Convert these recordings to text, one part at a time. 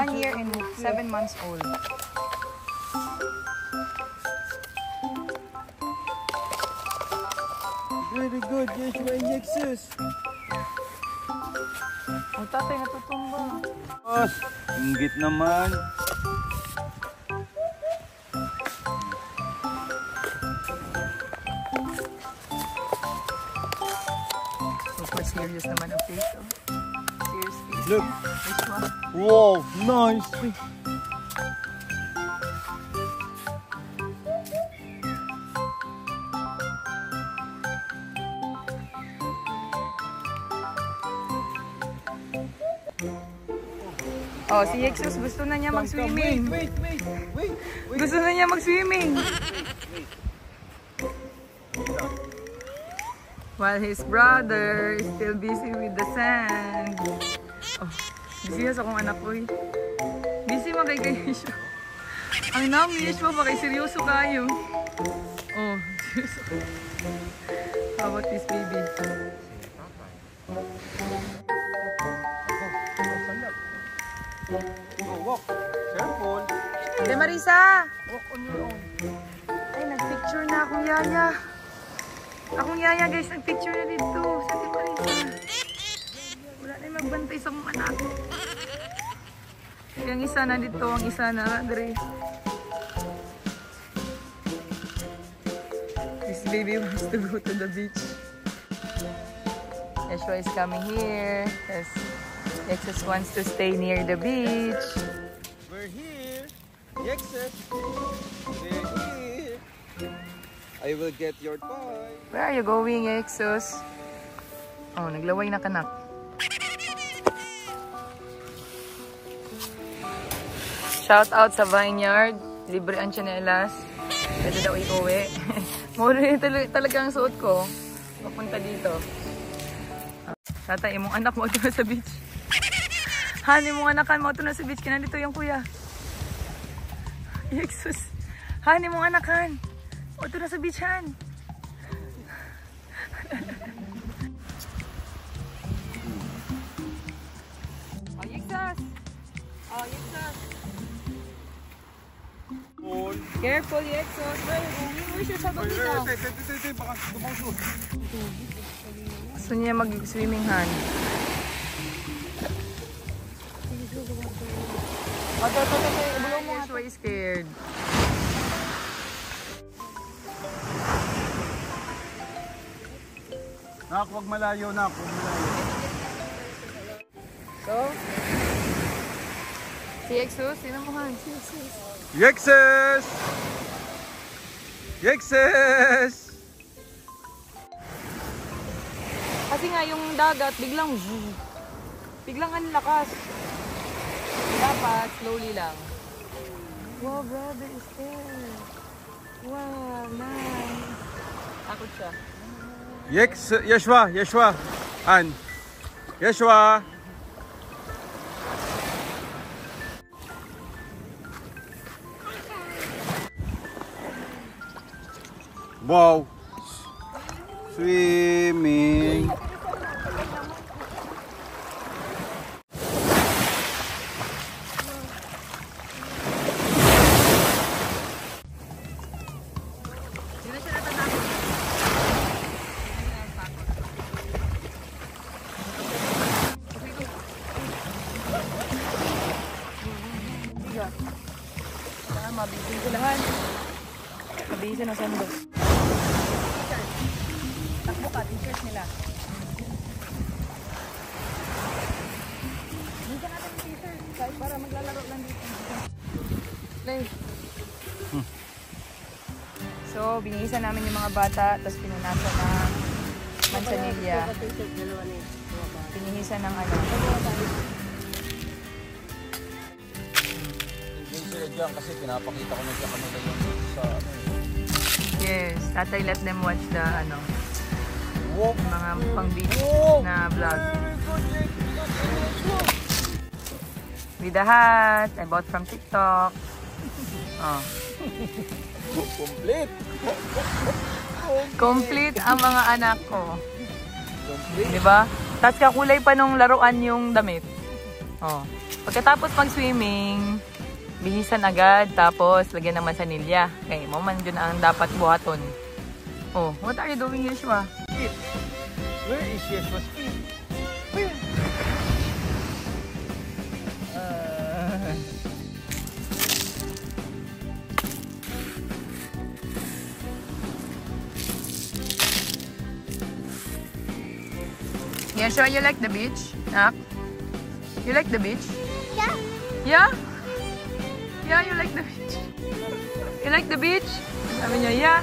1 year and 7 months old. Very good, Yeshua and Yexus. Ang tatay natutumba. Boss, inggit naman. Super serious naman ang face. Oh. Serious face. Look. Yeshua. Wow, nice. Oh, si Yexus gusto na niya mag-swimming. Wait. Gusto na niya mag-swimming. While his brother is still busy with the sand. Oh, busy sa akong anak ko eh. Busy mo kay Yeshua. Ang nami Yeshua pa kay seryoso kayo. Oh, seryoso. How about this baby? Walk. Careful. De Marisa! Walk on your own. Ay, nagpicture na akong yaya. Akong yaya guys, nagpicture na dito. Sa Ate Marisa. Wala na yung magbantay sa mga anak. Yung isa na dito, ang isa na Andre. This baby wants to go to the beach. Yeshua is coming here. Yes. Yexus wants to stay near the beach. We're here. Yexus. We're here. I will get your toy. Where are you going, Yexus? Oh, naglaway na kanak. Shout out sa Vineyard. Libre ang chanelas. Pwede daw i-uwi. Mura talaga ang suot ko. Papunta dito. Tatay, mong anak mo ito na sa beach. Hani, mong anakan mo ito na sa beach. Kinandito yung kuya. Yexus. Hani, mong anakan. O ito na sa beach, Han. Oh, Yexus. Oh, Yexus. Careful, Yexus. Where's your sabag dito? Baka dumawso. Gusto niya mag-swimming, Han. Ibulong mo nga. Yeshua is scared. Nak, wag malayo, nak. Wag malayo. So, si Yexus, sino mo, Han? Si Yexus. Yexus! Yexus! Kasi nga yung dagat, biglang ang lakas. Dapat, slowly lang. Wow, brother is there. Wow, nice. Takot siya. Yeshua. Han. Yeshua. Wow. Swimming. Mabibig ko lahat. Mabibig ng sandos. Takbo ka, t-shirt nila. Dito natin yung t-shirt. Kahit para maglalaro lang dito. Play. So, binihisan namin yung mga bata, tapos pinunasan ng mansanilya. Binihisan ng ano. Diyan kasi pinapakita ko na siya kanila yung sa ano eh. Yes, tatay let them watch the ano. Mga pang beach na vlog. With the hat I bought from TikTok. Oh. Complete. Complete ang mga anak ko. Di ba? Tapos kakulay pa nung laruan yung damit. Oh. Pagkatapos mag-swimming, bihisan agad, tapos lagyan naman sa nilya. Okay, man dyan ang dapat buhaton. Oh, what are you doing, Yeshua? Where is Yeshua's feet? Where? Yeshua, you like the beach? Nak? You like the beach? Yeah. Yeah? Yeah, you like the beach? You like the beach? Sabi niya, yeah.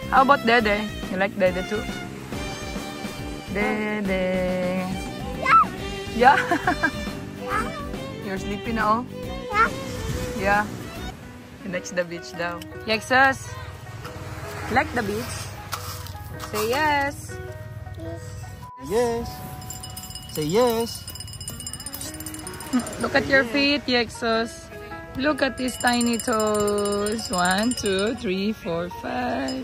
How about Dede? You like Dede too? Dede. Yeah. Yeah? You're sleepy na, oh? Yeah. Yeah. He likes the beach daw. Yexus, like the beach? Say yes. Yes. Say yes. Look at your feet, Yexus. Look at these tiny toes. 1, 2, 3, 4, 5.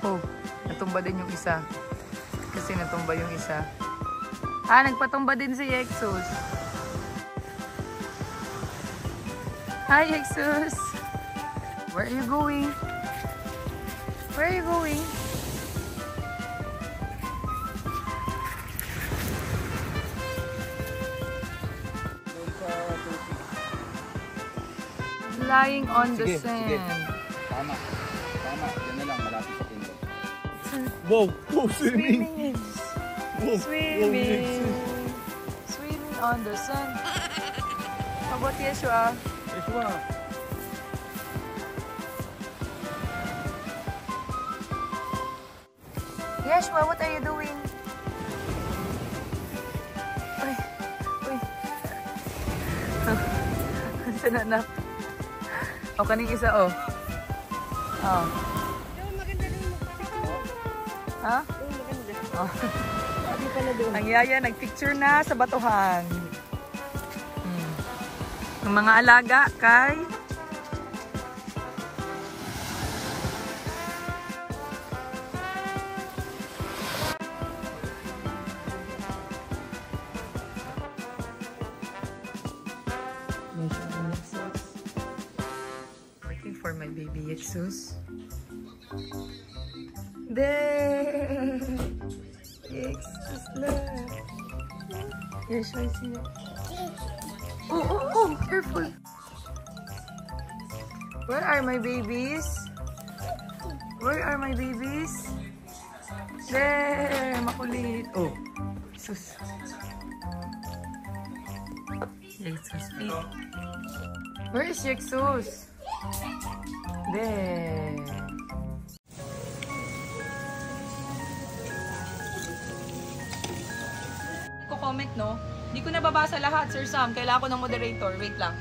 Oh, natumba din yung isa. Kasi natumba yung isa. Ah, nagpatumba din si Yexus. Hi, Yexus. Where are you going? Where are you going? Lying on the Sige, sand. sige. Tama. Tama. Yan na lang. Malapit sa tindo. Wow! Wow! Swimming! Swimming. Swimming on the sand. How about Yeshua? Yeshua! Yeshua, what are you doing? Uy. Uy. Saan na anak? O, kaning isa, oh. Oh. Ha? Oh. Ang yaya, nagpicture na sa batuhan. Ang mga alaga kay waiting for my baby Yexus. There! Yexus love. Yes, I see it. Oh, oh, oh, careful. Where are my babies? Where are my babies? There, makulit. Oh, sus. Yexus feet. Where is Yexus? There. Comment, no? Hindi ko nababasa lahat, Sir Sam. Kailangan ko ng moderator. Wait lang.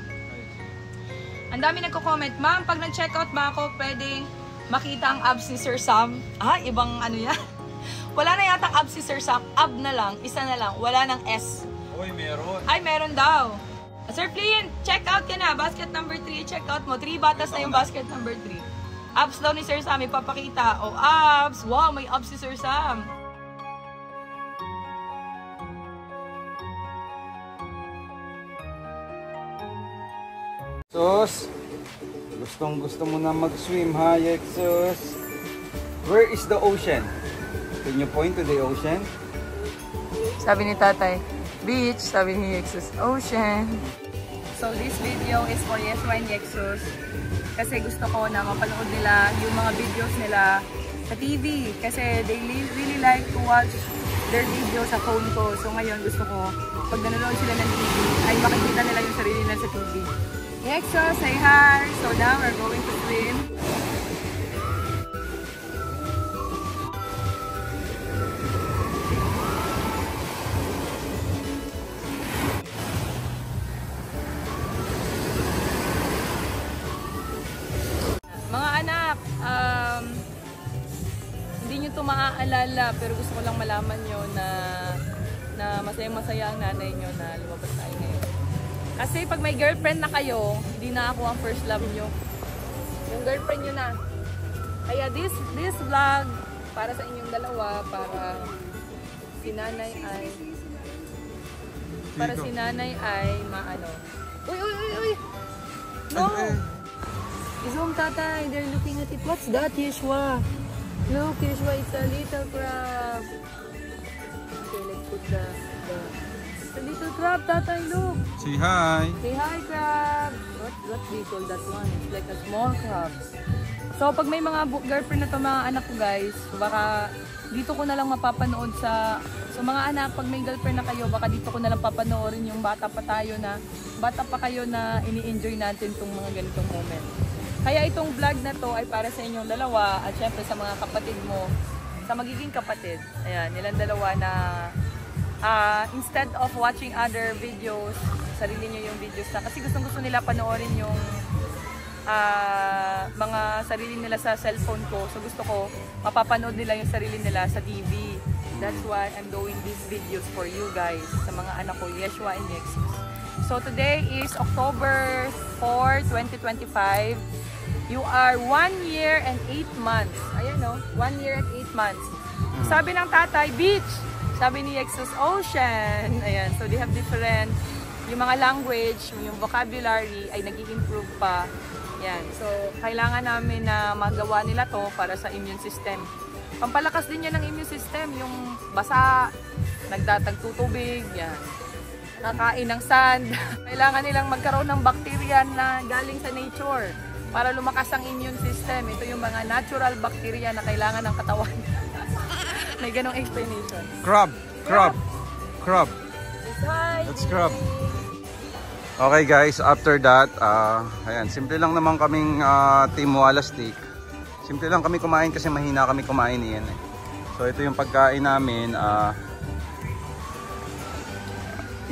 Ang dami nagko-comment. Ma'am, pag nag-checkout ba ako, pwedeng makita ang abs ni Sir Sam? Ah, ibang ano yan? Wala na yata abs si Sir Sam. Ab na lang. Isa na lang. Wala ng S. Uy, meron. Ay, meron daw. Sir Flynn, check out ka na. Basket number 3, check out mo. 3 batas na yung basket number 3. Abs daw ni Sir Sam, ipapakita. Oh, abs. Wow, may abs si Sir Sam. Sus, gustong gusto mo na mag-swim ha, Yexus? Where is the ocean? Can you point to the ocean? Sabi ni tatay, beach. Sabi ni Yexus, ocean. So this video is for Yeshua and Yexus. Kasi gusto ko na mapanood nila yung mga videos nila sa TV. Kasi they really like to watch their video sa phone ko. So ngayon gusto ko, pag nanonood sila ng TV, ay makikita nila yung sarili nila sa TV. Yexus, say hi! So now we're going to swim. Mga anak, hindi nyo ito maaalala pero gusto ko lang malaman nyo na masayang-masaya ang nanay nyo na lumabas tayo ngayon. Kasi pag may girlfriend na kayo, hindi na ako ang first love nyo. Yung girlfriend nyo na. Kaya this vlog para sa inyong dalawa, para si nanay ay maano. Uy! No! Zoom, tatay. They're looking at it. What's that, Yeshua? Look, Yeshua, it's a little crab. Okay, let's put it's a little crab, tatay, look. Say hi. Say hi, crab. What do you call that one? It's like a small crab. So, pag may mga girlfriend na to mga anak ko, guys, baka dito ko na lang mapapanood sa... So, mga anak, pag may girlfriend na kayo, baka dito ko na lang papanoorin yung bata pa kayo na ini-enjoy natin itong mga ganitong moment. Kaya itong vlog na to ay para sa inyong dalawa at syempre sa mga kapatid mo, sa magiging kapatid. Ayan, nilang dalawa na instead of watching other videos, sarili nyo yung videos na kasi gustong-gusto nila panoorin yung mga sarili nila sa cellphone ko. So gusto ko mapapanood nila yung sarili nila sa TV. That's why I'm doing these videos for you guys, sa mga anak ko, Yeshua and Yexus. So today is October 4, 2025. You are 1 year and 8 months. Ayan no, 1 year and 8 months. Sabi ng tatay, beach. Sabi ni Yexus, ocean. Ayan, so they have different, yung mga language, yung vocabulary ay nag-i-improve pa. Yan, so kailangan namin na magawa nila to para sa immune system. Pampalakas din yan ng immune system, yung basa, nagtatagtutubig, yan. Nakain ng sand. Kailangan nilang magkaroon ng bacteria na galing sa nature para lumakas ang immune system. Ito yung mga natural bacteria na kailangan ng katawan. May ganong explanation. Crab. Let's crab. Okay guys, after that, ayan, simple lang naman kaming Team Walastik. Simple lang kami kumain kasi mahina kami kumain yan eh. So ito yung pagkain namin.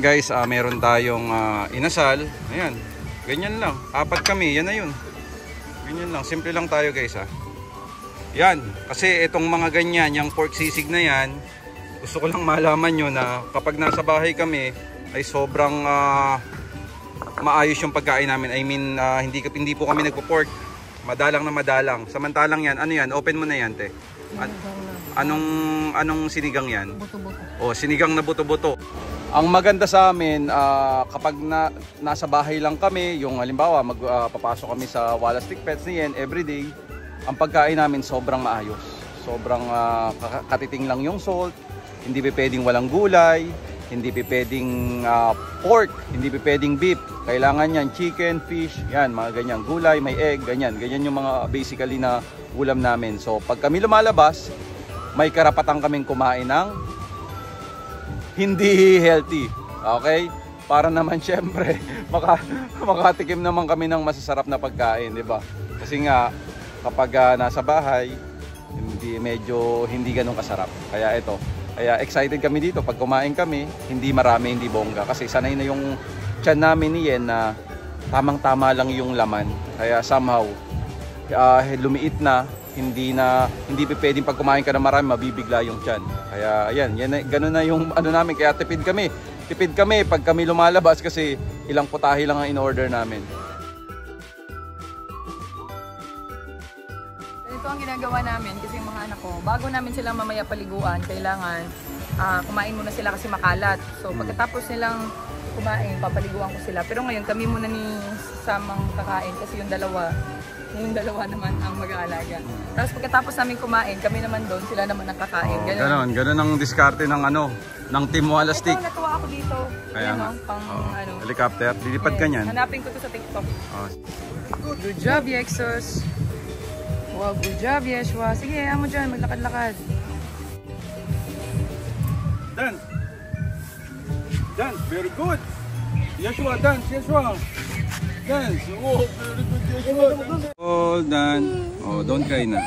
Guys, meron tayong inasal. Ayan, ganyan lang. 4 kami, yan na yun. Ganyan lang, simple lang tayo guys Yan, kasi itong mga ganyan, yung pork sisig na yan, gusto ko lang malaman nyo na kapag nasa bahay kami ay sobrang maayos yung pagkain namin. I mean, hindi po kami nagpo-pork. Madalang na madalang. Samantalang yan, ano yan? Open mo na yan, te. Anong sinigang yan? Buto-buto. Oh, sinigang na buto-buto. Ang maganda sa amin, kapag nasa bahay lang kami, yung halimbawa, papasok kami sa Walastik Pets ni Yen everyday, ang pagkain namin sobrang maayos. Sobrang katiting lang yung salt, hindi pa pwedeng walang gulay, hindi pa pwedeng pork, hindi pa pwedeng beef. Kailangan yan chicken, fish, yan, mga ganyan, gulay, may egg, ganyan. Ganyan yung mga basically na ulam namin. So pag kami lumalabas, may karapatan kaming kumain ng hindi healthy. Okay? Para naman syempre makatikim naman kami ng masasarap na pagkain, di ba? Kasi nga kapag nasa bahay, medyo hindi ganun kasarap. Kaya excited kami dito pag kumain kami, hindi marami, hindi bongga kasi sanay na yung tiyan namin ni Yen na tamang-tama lang yung laman. Kaya somehow lumiit na, hindi pwedeng pag kumain ka na marami mabibigla yung tiyan. Kaya ayan, ganun na yung ano namin, kaya tipid kami pag kami lumalabas kasi ilang putahe lang ang in-order namin. Ito ang ginagawa namin kasi yung mga anak ko, bago namin sila mamaya paliguan, kailangan kumain muna sila kasi makalat. So pagkatapos nilang kumain, papaliguan ko sila. Pero ngayon kami muna ni Samang kakain kasi yung dalawa naman ang mag-aalaga. Tapos pagkatapos namin kumain, kami naman doon, sila naman ang kakain. Ganun ang diskarte ng ng Team Walastik. Ito, natuwa ako dito. Kaya nga. Helicopter, lilipad ka niyan. Hanapin ko to sa TikTok. Good job, Yexus. Wow, good job, Yeshua. Sige, ayaw mo dyan, maglakad-lakad. Dance, very good. Yeshua, dance, Yeshua. Dance. Oh, very good, Yeshua. All done. Oh, don't cry na.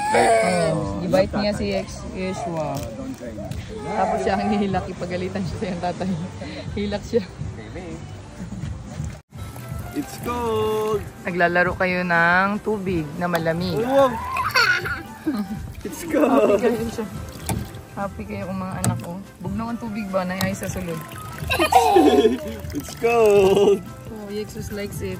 I-bite niya si Yeshua. Don't cry na. Tapos siya ang hihilak, ipagalitan siya sa yung tatay. Hilak siya. It's cold. Naglalaro kayo ng tubig na malamig. Oh, it's cold. Happy kayo siya. Happy kayo kung mga anak ko. Bugnaw ang tubig ba na ay sa sulod? It's cold. Oh, Yexus likes it.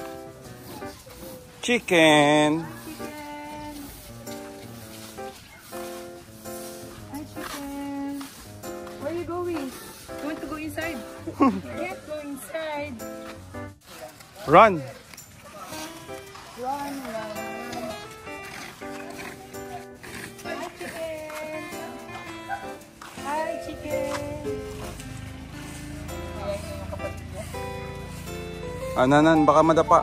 Chicken. Hi, chicken. Where are you going? You want to go inside? Can't go inside. Run. Run, run, run. Hi, chicken. Hi, chicken. Ayan yung kapatid niya. Nanan, baka madapa.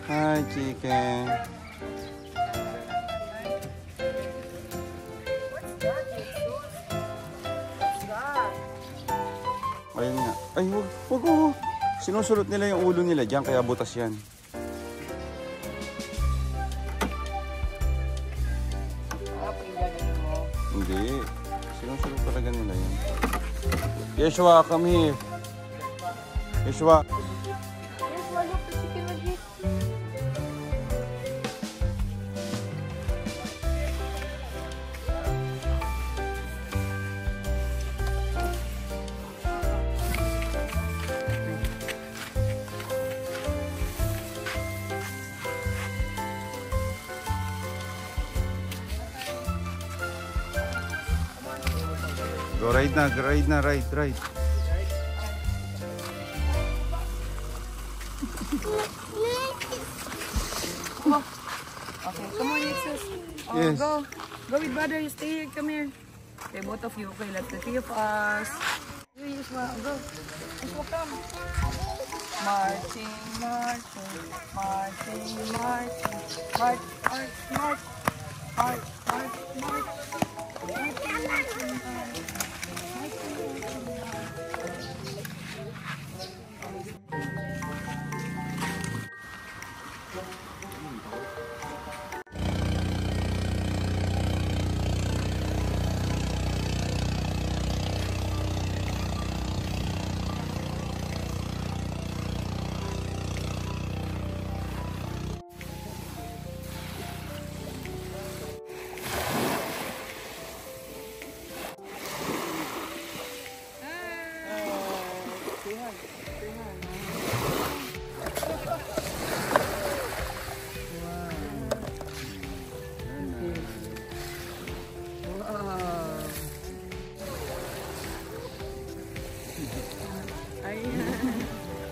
Hi, chicken. Ayun nga. Ay, wag. Sinusulot nila yung ulo nila dyan, kaya butas yan. Hindi. Sinusulot talaga nila yan. Yeshua, come here. Yeshua. Yeshua, look, the chicken was here. Go ride na, ride. Okay, come on, Alexis. Oh, Yes. Go with brother. You stay here. Come here. Okay, both of you. Okay, let's the three of us. Here, Yeshua. Go. Yeshua, come. Marching. March.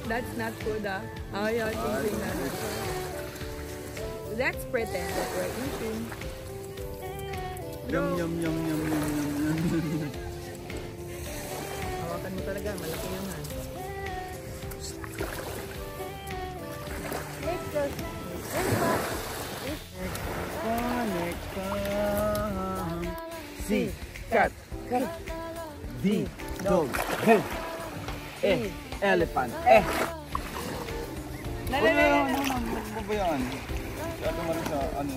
That's not good, ah. Oh, yeah, thinking na. Let's pretend that we're eating. Yum. Hawakan mo talaga, malaki yun, ha. C, cat. D, dog. E, elephant. No, Ano ba yan? Sabi mo rin sa ano,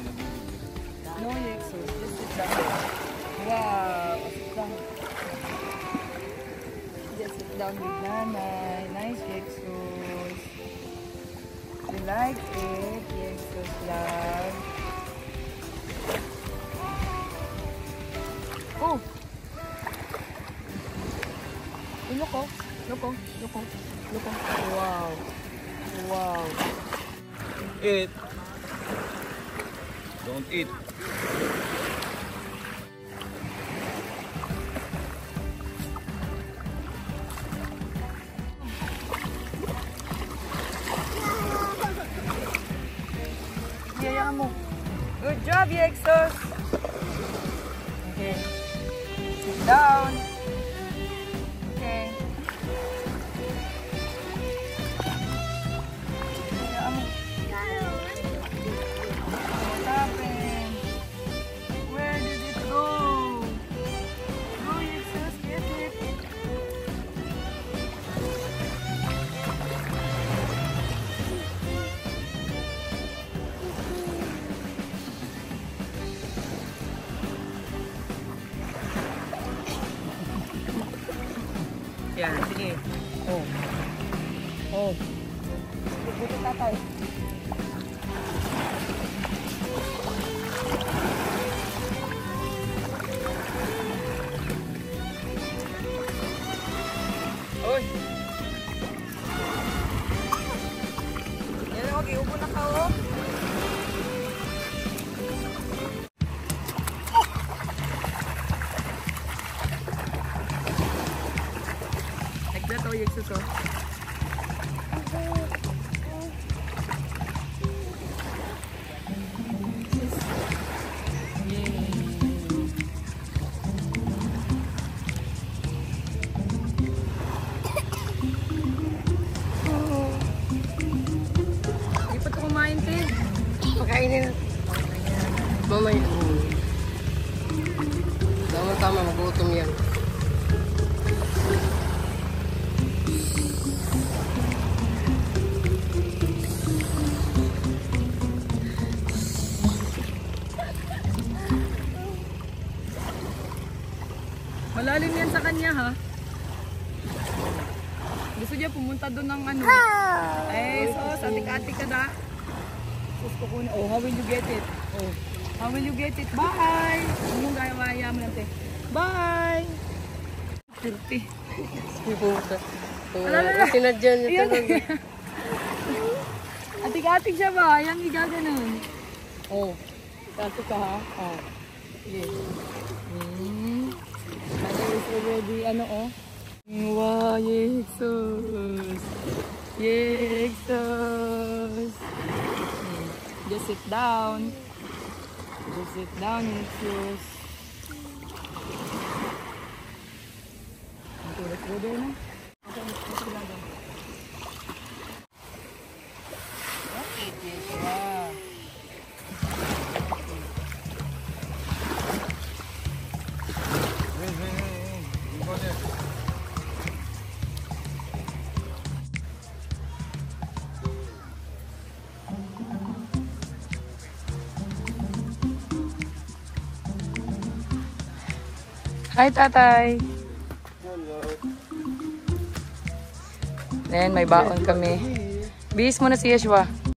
No, Yexus. Just sit down. Wow. Sit down. Just sit down with Nanay. Nice, Yexus. You like it, Yexus love. Oh! Look. Wow. Eat. Don't eat. Yayakan mo. Good job, Yexus. Okay. Sit down. Okay. Yayakan mo. What happened? Where did it go? Go, Yexus. Get it. Yan, sige. Oh. Buti tatay. Like that, oh, yung suso. Hindi pa ito kumain, te. Pakainin. Mamaya. Tama-tama, magutom yan. Malalim yan sa kanya, ha? Gusto niya pumunta doon ng ano. Eh, sos, atik-atik ka na. Sos ko kuna. Oh, how will you get it? Oh, how will you get it? Bye! Anong gaya mo natin? Bye! Dirty. Sige pumunta. Alala. Sinadyan niya Ayan. talaga. Atik-atik siya ba? Ayan, gaganon. Oh. Kasi ka ha? Oh. Sige. Ano is already, ano oh? Wow, yexos! Yexos! Just sit down. Just sit down, yexos. Ang tulad ko doon, no? Okay, sila doon. Okay, wow. Hi, tatay. Hello. Then, may baon kami. Bihis mo na si Yeshua.